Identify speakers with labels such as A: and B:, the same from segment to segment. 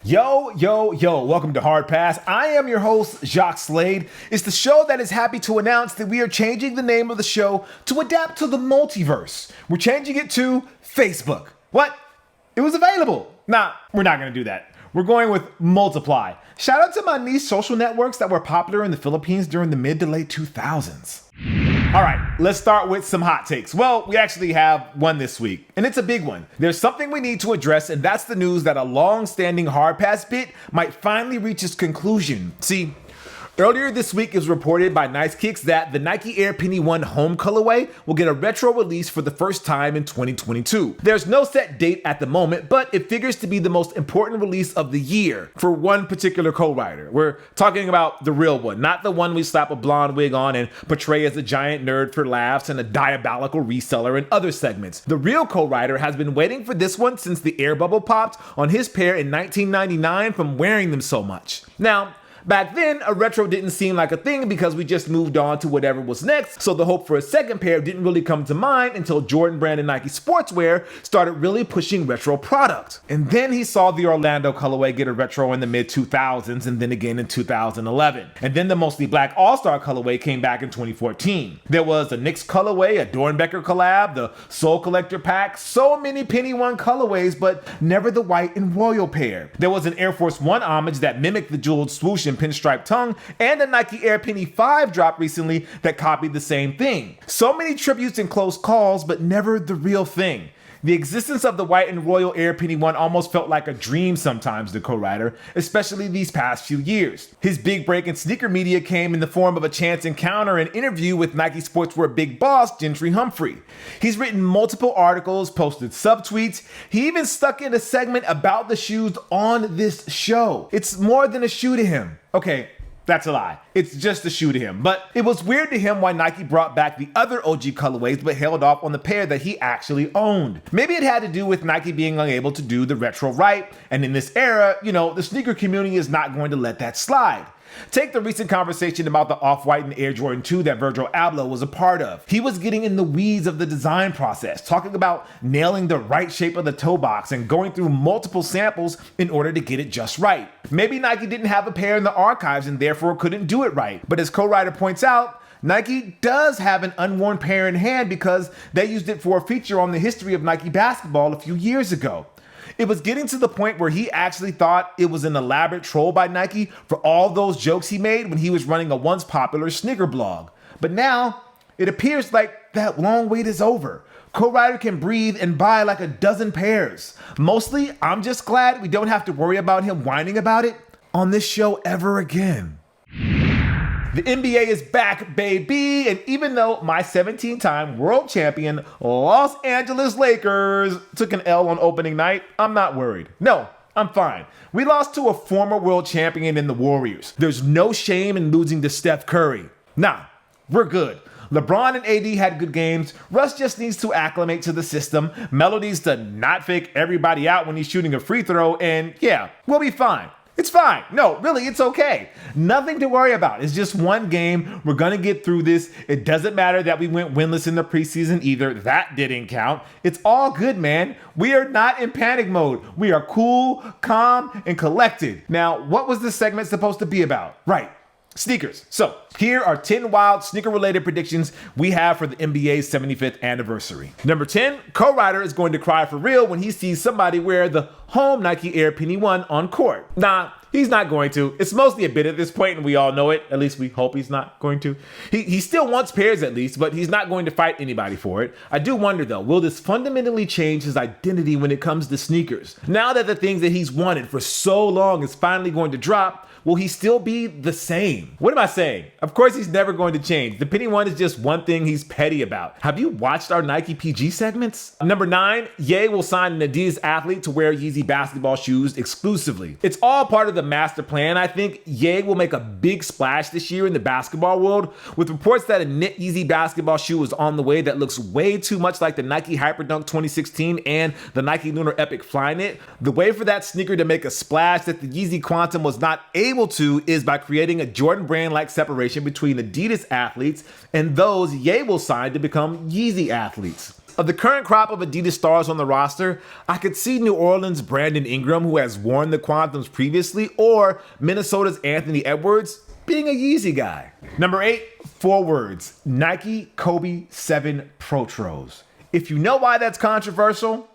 A: Yo, welcome to Hard Pass. I am your host, Jacques Slade. It's the show that is happy to announce that we are changing the name of the show to adapt to the multiverse. We're changing it to Facebook. What? It was available. Nah, we're not gonna do that. We're going with Multiply. Shout out to my niche social networks that were popular in the Philippines during the mid to late 2000s. All right, let's start with some hot takes. Well, we actually have one this week, and it's a big one. There's something we need to address, and that's the news that a long-standing hard pass bit might finally reach its conclusion. See, earlier this week it was reported by Nice Kicks that the Nike Air Penny 1 home colorway will get a retro release for the first time in 2022. There's no set date at the moment, but it figures to be the most important release of the year for one particular co-writer. We're talking about the real one, not the one we slap a blonde wig on and portray as a giant nerd for laughs and a diabolical reseller in other segments. The real co-writer has been waiting for this one since the air bubble popped on his pair in 1999 from wearing them so much. Now, back then, a retro didn't seem like a thing because we just moved on to whatever was next, so the hope for a second pair didn't really come to mind until Jordan Brand and Nike Sportswear started really pushing retro product. And then he saw the Orlando colorway get a retro in the mid-2000s and then again in 2011. And then the mostly black All-Star colorway came back in 2014. There was a Knicks colorway, a Dornbecker collab, the Soul Collector pack, so many Penny 1 colorways, but never the white and royal pair. There was an Air Force 1 homage that mimicked the jeweled swoosh and pinstripe tongue, and a Nike Air Penny 5 dropped recently that copied the same thing. So many tributes and close calls, but never the real thing. The existence of the white and royal Air Penny 1 almost felt like a dream sometimes to co-writer, especially these past few years. His big break in sneaker media came in the form of a chance encounter and interview with Nike Sportswear big boss Gentry Humphrey. He's written multiple articles, posted subtweets. He even stuck in a segment about the shoes on this show. It's more than a shoe to him. Okay, that's a lie. It's just a shoe to him. But it was weird to him why Nike brought back the other OG colorways but held off on the pair that he actually owned. Maybe it had to do with Nike being unable to do the retro right, and in this era, the sneaker community is not going to let that slide. Take the recent conversation about the Off-White and Air Jordan 2 that Virgil Abloh was a part of. He was getting in the weeds of the design process, talking about nailing the right shape of the toe box and going through multiple samples in order to get it just right. Maybe Nike didn't have a pair in the archives and therefore couldn't do it right. But as co-writer points out, Nike does have an unworn pair in hand because they used it for a feature on the history of Nike basketball a few years ago. It was getting to the point where he actually thought it was an elaborate troll by Nike for all those jokes he made when he was running a once popular sneaker blog. But now, it appears like that long wait is over. Co-writer can breathe and buy like a dozen pairs. Mostly, I'm just glad we don't have to worry about him whining about it on this show ever again. The NBA is back, baby, and even though my 17-time world champion Los Angeles Lakers took an L on opening night, I'm not worried. No, I'm fine. We lost to a former world champion in the Warriors. There's no shame in losing to Steph Curry. Nah, we're good. LeBron and AD had good games. Russ just needs to acclimate to the system. Melo needs to not fake everybody out when he's shooting a free throw, and yeah, we'll be fine. It's fine. No, really, it's okay. Nothing to worry about. It's just one game. We're going to get through this. It doesn't matter that we went winless in the preseason either. That didn't count. It's all good, man. We are not in panic mode. We are cool, calm, and collected. Now, what was this segment supposed to be about? Right. Sneakers. So here are 10 wild sneaker-related predictions we have for the NBA's 75th anniversary. Number 10, co-writer is going to cry for real when he sees somebody wear the home Nike Air Penny 1 on court. Nah, he's not going to. It's mostly a bit at this point, and we all know it. At least we hope he's not going to. He still wants pairs at least, but he's not going to fight anybody for it. I do wonder though, will this fundamentally change his identity when it comes to sneakers? Now that the things that he's wanted for so long is finally going to drop, will he still be the same? What am I saying? Of course he's never going to change. The Penny 1 is just one thing he's petty about. Have you watched our Nike PG segments? Number 9, Ye will sign an Adidas athlete to wear Yeezy basketball shoes exclusively. It's all part of the master plan. I think Ye will make a big splash this year in the basketball world, with reports that a knit Yeezy basketball shoe is on the way that looks way too much like the Nike Hyperdunk 2016 and the Nike Lunar Epic Flyknit. The way for that sneaker to make a splash that the Yeezy Quantum was not able to is by creating a Jordan brand-like separation between Adidas athletes and those Ye will sign to become Yeezy athletes. Of the current crop of Adidas stars on the roster, I could see New Orleans' Brandon Ingram, who has worn the Quantums previously, or Minnesota's Anthony Edwards being a Yeezy guy. Number 8, 4 words, Nike Kobe 7 Protros. If you know why that's controversial,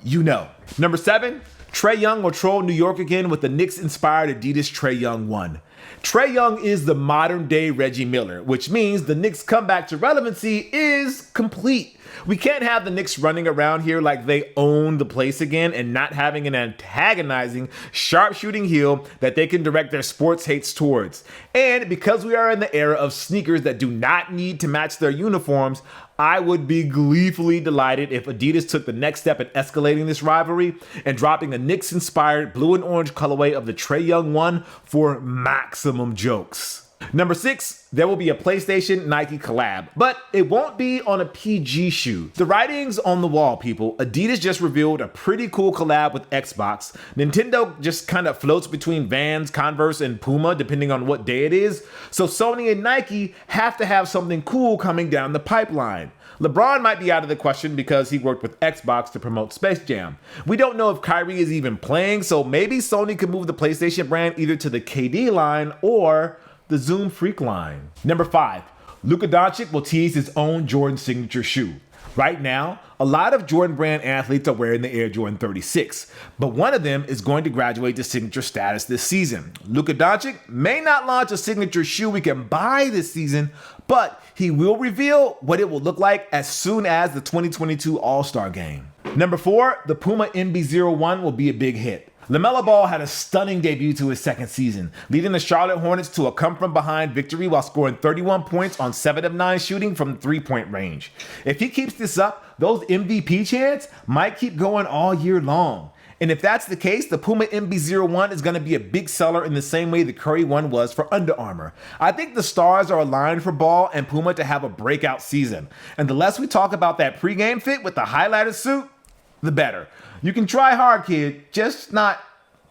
A: you know. Number 7, Trae Young will troll New York again with the Knicks-inspired Adidas Trae Young 1. Trae Young is the modern-day Reggie Miller, which means the Knicks' comeback to relevancy is complete. We can't have the Knicks running around here like they own the place again and not having an antagonizing, sharpshooting heel that they can direct their sports hates towards. And because we are in the era of sneakers that do not need to match their uniforms, I would be gleefully delighted if Adidas took the next step in escalating this rivalry and dropping a Knicks-inspired blue and orange colorway of the Trae Young 1 for maximum jokes. Number 6, there will be a PlayStation Nike collab, but it won't be on a PG shoe. The writing's on the wall, people. Adidas just revealed a pretty cool collab with Xbox. Nintendo just kind of floats between Vans, Converse, and Puma, depending on what day it is. So Sony and Nike have to have something cool coming down the pipeline. LeBron might be out of the question because he worked with Xbox to promote Space Jam. We don't know if Kyrie is even playing, so maybe Sony could move the PlayStation brand either to the KD line or the Zoom Freak line. Number 5, Luka Doncic will tease his own Jordan signature shoe. Right now, a lot of Jordan brand athletes are wearing the Air Jordan 36, but one of them is going to graduate to signature status this season. Luka Doncic may not launch a signature shoe we can buy this season, but he will reveal what it will look like as soon as the 2022 All-Star Game. Number 4, the Puma MB-01 will be a big hit. LaMelo Ball had a stunning debut to his second season, leading the Charlotte Hornets to a come-from-behind victory while scoring 31 points on 7 of 9 shooting from three-point range. If he keeps this up, those MVP chants might keep going all year long. And if that's the case, the Puma MB-01 is going to be a big seller in the same way the Curry one was for Under Armour. I think the stars are aligned for Ball and Puma to have a breakout season. And the less we talk about that pregame fit with the highlighted suit, the better. You can try hard, kid, just not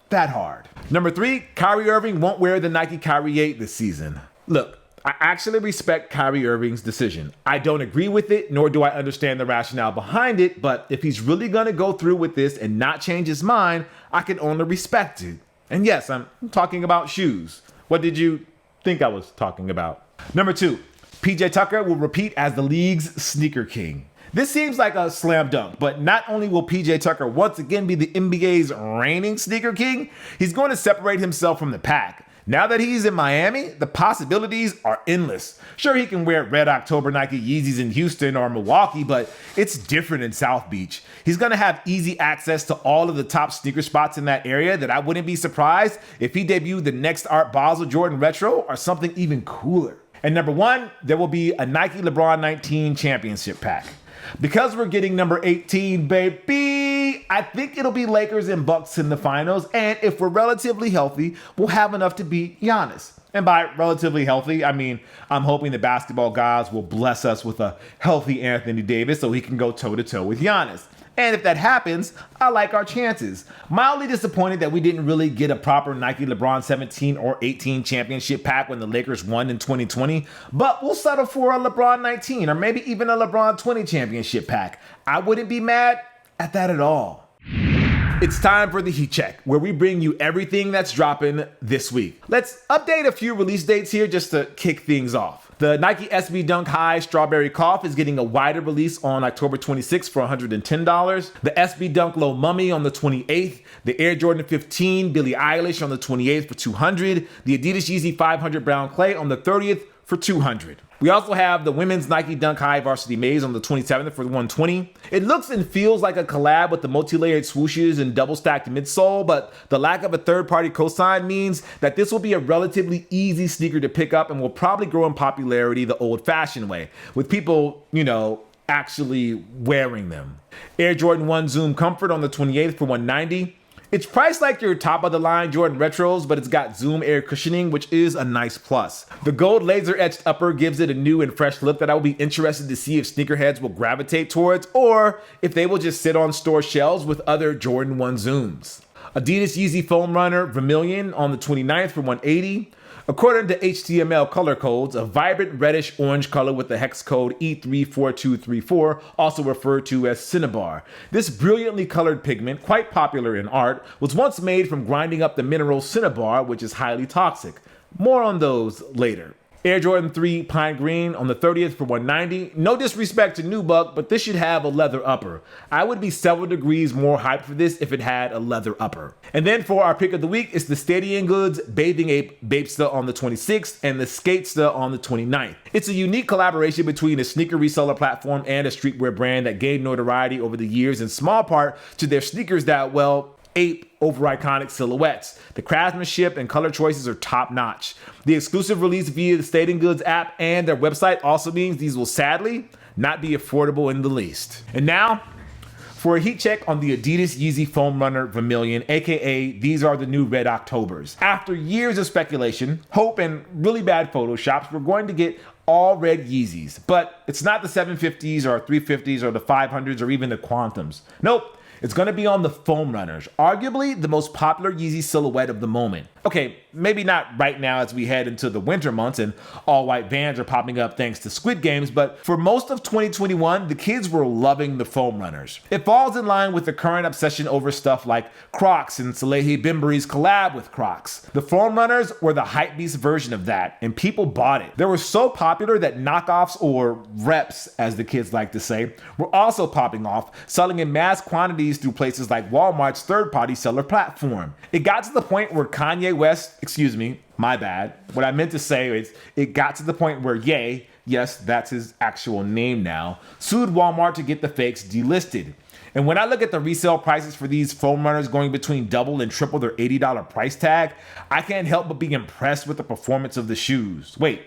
A: that hard. Number 3, Kyrie Irving won't wear the Nike Kyrie 8 this season. Look, I actually respect Kyrie Irving's decision. I don't agree with it, nor do I understand the rationale behind it, but if he's really gonna go through with this and not change his mind, I can only respect it. And yes, I'm talking about shoes. What did you think I was talking about? Number 2, PJ Tucker will repeat as the league's sneaker king. This seems like a slam dunk, but not only will PJ Tucker once again be the NBA's reigning sneaker king, he's going to separate himself from the pack. Now that he's in Miami, the possibilities are endless. Sure, he can wear Red October Nike Yeezys in Houston or Milwaukee, but it's different in South Beach. He's going to have easy access to all of the top sneaker spots in that area that I wouldn't be surprised if he debuted the next Art Basel Jordan Retro or something even cooler. And number 1, there will be a Nike LeBron 19 championship pack. Because we're getting number 18, baby, I think it'll be Lakers and Bucks in the finals. And if we're relatively healthy, we'll have enough to beat Giannis. And by relatively healthy, I mean, I'm hoping the basketball gods will bless us with a healthy Anthony Davis so he can go toe-to-toe with Giannis. And if that happens, I like our chances. Mildly disappointed that we didn't really get a proper Nike LeBron 17 or 18 championship pack when the Lakers won in 2020, but we'll settle for a LeBron 19 or maybe even a LeBron 20 championship pack. I wouldn't be mad at that at all. It's time for the Heat Check, where we bring you everything that's dropping this week. Let's update a few release dates here just to kick things off. The Nike SB Dunk High Strawberry Cough is getting a wider release on October 26th for $110. The SB Dunk Low Mummy on the 28th. The Air Jordan 15 Billie Eilish on the 28th for $200. The Adidas Yeezy 500 Brown Clay on the 30th for $200. We also have the women's Nike Dunk High Varsity Maze on the 27th for $120. It looks and feels like a collab with the multi-layered swooshes and double-stacked midsole, but the lack of a third-party cosign means that this will be a relatively easy sneaker to pick up and will probably grow in popularity the old-fashioned way, with people, actually wearing them. Air Jordan 1 Zoom Comfort on the 28th for $190. It's priced like your top-of-the-line Jordan Retros, but it's got Zoom air cushioning, which is a nice plus. The gold laser-etched upper gives it a new and fresh look that I will be interested to see if sneakerheads will gravitate towards, or if they will just sit on store shelves with other Jordan 1 Zooms. Adidas Yeezy Foam Runner Vermilion on the 29th for $180. According to HTML color codes, a vibrant reddish orange color with the hex code E34234, also referred to as cinnabar. This brilliantly colored pigment, quite popular in art, was once made from grinding up the mineral cinnabar, which is highly toxic. More on those later. Air Jordan 3 Pine Green on the 30th for $190. No disrespect to Nubuck, but this should have a leather upper. I would be several degrees more hyped for this if it had a leather upper. And then for our pick of the week, it's the Stadium Goods Bathing Ape Bapesta on the 26th and the Skatesta on the 29th. It's a unique collaboration between a sneaker reseller platform and a streetwear brand that gained notoriety over the years in small part to their sneakers that, well, ape over iconic silhouettes. The craftsmanship and color choices are top notch. The exclusive release via the Stadium Goods app and their website also means these will sadly not be affordable in the least. And now, for a heat check on the Adidas Yeezy Foam Runner Vermilion, aka these are the new Red Octobers. After years of speculation, hope, and really bad photoshops, we're going to get all red Yeezys. But it's not the 750s or 350s or the 500s or even the Quantums. Nope. It's going to be on the Foam Runners, arguably the most popular Yeezy silhouette of the moment. Okay, maybe not right now as we head into the winter months and all white Vans are popping up thanks to Squid Games, but for most of 2021, the kids were loving the Foam Runners. It falls in line with the current obsession over stuff like Crocs and Salehi Bembury's collab with Crocs. The Foam Runners were the hypebeast version of that, and people bought it. They were so popular that knockoffs, or reps as the kids like to say, were also popping off, selling in mass quantities through places like Walmart's third-party seller platform. It got to the point where Kanye West, excuse me, my bad. What I meant to say is it got to the point where Ye, yes, that's his actual name now, sued Walmart to get the fakes delisted. And when I look at the resale prices for these Foam Runners going between double and triple their $80 price tag, I can't help but be impressed with the performance of the shoes. Wait,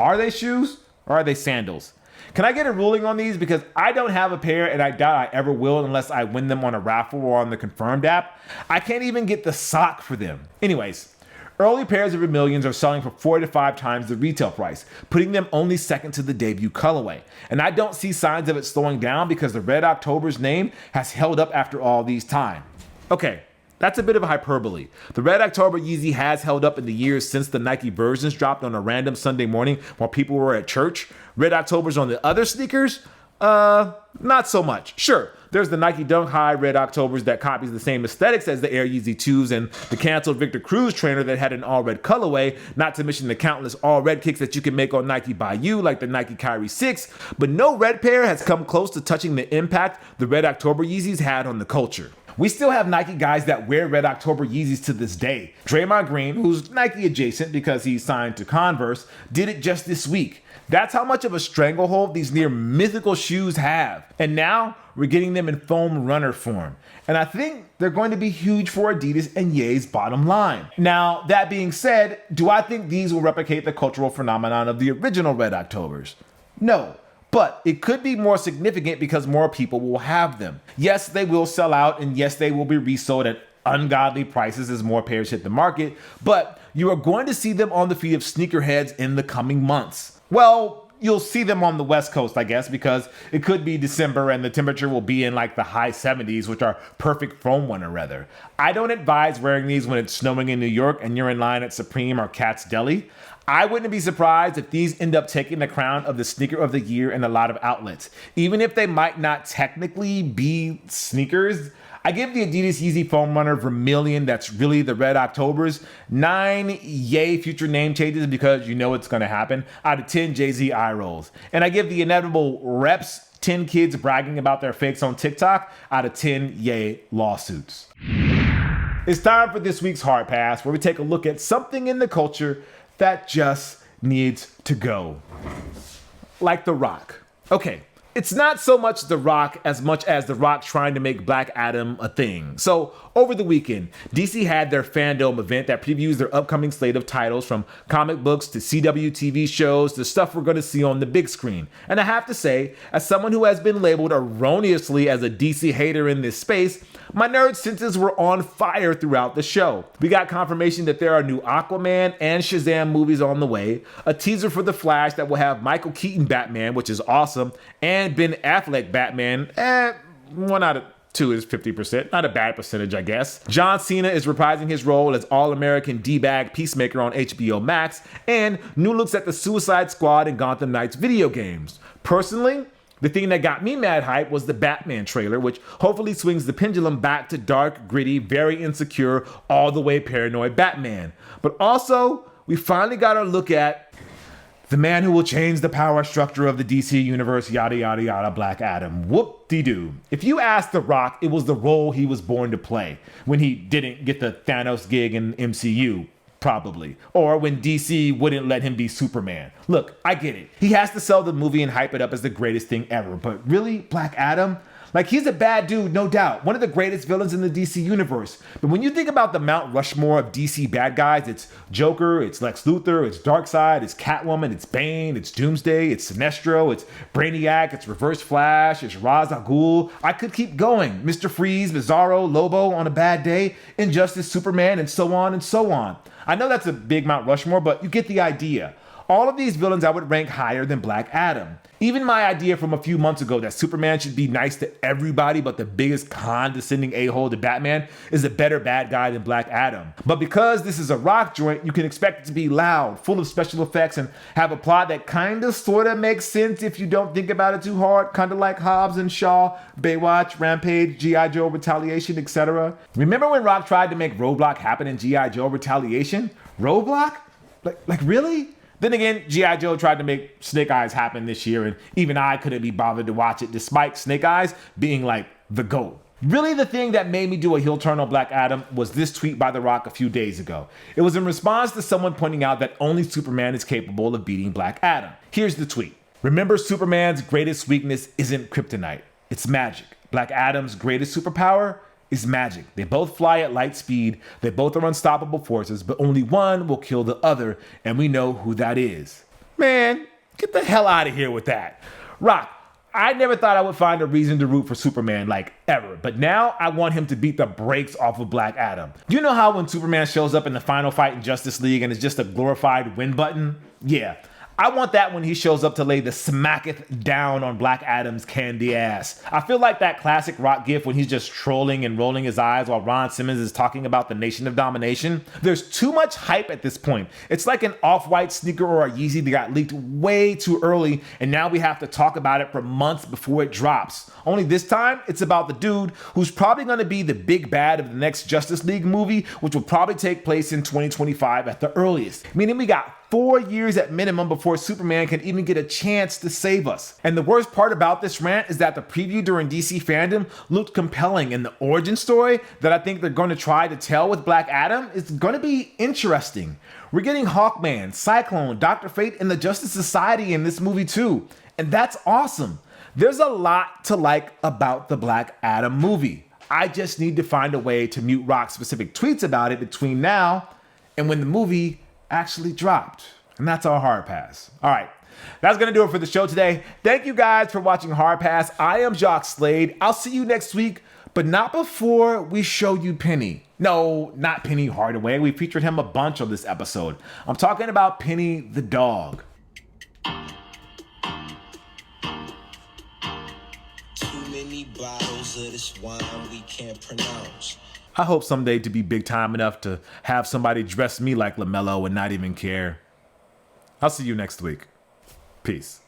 A: are they shoes or are they sandals? Can I get a ruling on these? Because I don't have a pair and I doubt I ever will unless I win them on a raffle or on the Confirmed app. I can't even get the sock for them. Anyways, early pairs of Vermilions are selling for 4 to 5 times the retail price, putting them only second to the debut colorway. And I don't see signs of it slowing down because the Red October's name has held up after all these time. Okay. That's a bit of a hyperbole. The Red October Yeezy has held up in the years since the Nike versions dropped on a random Sunday morning while people were at church. Red Octobers on the other sneakers? Not so much. Sure, there's the Nike Dunk High Red Octobers that copies the same aesthetics as the Air Yeezy 2s and the canceled Victor Cruz trainer that had an all-red colorway, not to mention the countless all-red kicks that you can make on Nike Bayou like the Nike Kyrie 6, but no red pair has come close to touching the impact the Red October Yeezys had on the culture. We still have Nike guys that wear Red October Yeezys to this day. Draymond Green, who's Nike adjacent because he's signed to Converse, did it just this week. That's how much of a stranglehold these near mythical shoes have. And now we're getting them in Foam Runner form. And I think they're going to be huge for Adidas and Ye's bottom line. Now, that being said, do I think these will replicate the cultural phenomenon of the original Red Octobers? No. But it could be more significant because more people will have them. Yes, they will sell out, and yes, they will be resold at ungodly prices as more pairs hit the market, but you are going to see them on the feet of sneakerheads in the coming months. Well, you'll see them on the West Coast, I guess, because it could be December and the temperature will be in like the high 70s, which are perfect Foam Runner weather. I don't advise wearing these when it's snowing in New York and you're in line at Supreme or Cat's Deli. I wouldn't be surprised if these end up taking the crown of the sneaker of the year in a lot of outlets. Even if they might not technically be sneakers, I give the Adidas Yeezy Foam Runner Vermilion, that's really the Red Octobers, 9 yay future name changes because you know it's going to happen, out of 10 Jay-Z eye rolls. And I give the inevitable reps, 10 kids bragging about their fakes on TikTok, out of 10 yay lawsuits. It's time for this week's Hard Pass, where we take a look at something in the culture that just needs to go. Like The Rock. Okay, it's not so much The Rock as much as The Rock trying to make Black Adam a thing. So, over the weekend, DC had their fandom event that previews their upcoming slate of titles from comic books to CW TV shows to stuff we're going to see on the big screen. And I have to say, as someone who has been labeled erroneously as a DC hater in this space, my nerd senses were on fire throughout the show. We got confirmation that there are new Aquaman and Shazam movies on the way, a teaser for The Flash that will have Michael Keaton Batman, which is awesome, and Ben Affleck Batman, 1 out of to his 50%. Not a bad percentage, I guess. John Cena is reprising his role as All-American D-Bag Peacemaker on HBO Max, and new looks at the Suicide Squad and Gotham Knights video games. Personally, the thing that got me mad hype was the Batman trailer, which hopefully swings the pendulum back to dark, gritty, very insecure, all the way paranoid Batman. But also, we finally got our look at the man who will change the power structure of the DC universe, yada yada yada, Black Adam. Whoop-de-doo. If you ask The Rock, it was the role he was born to play when he didn't get the Thanos gig in MCU. Probably. Or when DC wouldn't let him be Superman. Look, I get it. He has to sell the movie and hype it up as the greatest thing ever. But really, Black Adam? Like, he's a bad dude, no doubt. One of the greatest villains in the DC universe. But when you think about the Mount Rushmore of DC bad guys, it's Joker, it's Lex Luthor, it's Darkseid, it's Catwoman, it's Bane, it's Doomsday, it's Sinestro, it's Brainiac, it's Reverse Flash, it's Ra's al Ghul. I could keep going. Mr. Freeze, Bizarro, Lobo on a bad day, Injustice, Superman, and so on and so on. I know that's a big Mount Rushmore, but you get the idea. All of these villains I would rank higher than Black Adam. Even my idea from a few months ago that Superman should be nice to everybody but the biggest condescending a-hole to Batman is a better bad guy than Black Adam. But because this is a Rock joint, you can expect it to be loud, full of special effects, and have a plot that kinda sorta makes sense if you don't think about it too hard, kinda like Hobbs and Shaw, Baywatch, Rampage, G.I. Joe Retaliation, etc. Remember when Rock tried to make Roadblock happen in G.I. Joe Retaliation? Roadblock? Like really? Then again, G.I. Joe tried to make Snake Eyes happen this year, and even I couldn't be bothered to watch it despite Snake Eyes being like the GOAT. Really, the thing that made me do a heel turn on Black Adam was this tweet by The Rock a few days ago. It was in response to someone pointing out that only Superman is capable of beating Black Adam. Here's the tweet. Remember, Superman's greatest weakness isn't kryptonite, it's magic. Black Adam's greatest superpower is magic. They both fly at light speed, they both are unstoppable forces, but only one will kill the other, and we know who that is. Man, get the hell out of here with that. Rock, I never thought I would find a reason to root for Superman, like ever, but now I want him to beat the brakes off of Black Adam. You know how when Superman shows up in the final fight in Justice League and it's just a glorified win button? Yeah. I want that when he shows up to lay the smacketh down on Black Adam's candy ass. I feel like that classic Rock gif when he's just trolling and rolling his eyes while Ron Simmons is talking about the Nation of Domination. There's too much hype at this point. It's like an off-white sneaker or a Yeezy that got leaked way too early, and now we have to talk about it for months before it drops. Only this time, it's about the dude who's probably going to be the big bad of the next Justice League movie, which will probably take place in 2025 at the earliest. Meaning we got 4 years at minimum before Superman can even get a chance to save us. And the worst part about this rant is that the preview during DC fandom looked compelling, and the origin story that I think they're going to try to tell with Black Adam is going to be interesting. We're getting Hawkman, Cyclone, Dr. Fate, and the Justice Society in this movie too. And that's awesome. There's a lot to like about the Black Adam movie. I just need to find a way to mute Rock's specific tweets about it between now and when the movie actually dropped. And that's our hard pass. All right, that's gonna do it for the show today. Thank you guys for watching Hard Pass. I am Jacques Slade. I'll see you next week, but not before we show you Penny. No, not Penny Hardaway. We featured him a bunch on this episode. I'm talking about Penny the dog.
B: Too many bottles of this wine we can't pronounce.
A: I hope someday to be big time enough to have somebody dress me like LaMelo and not even care. I'll see you next week. Peace.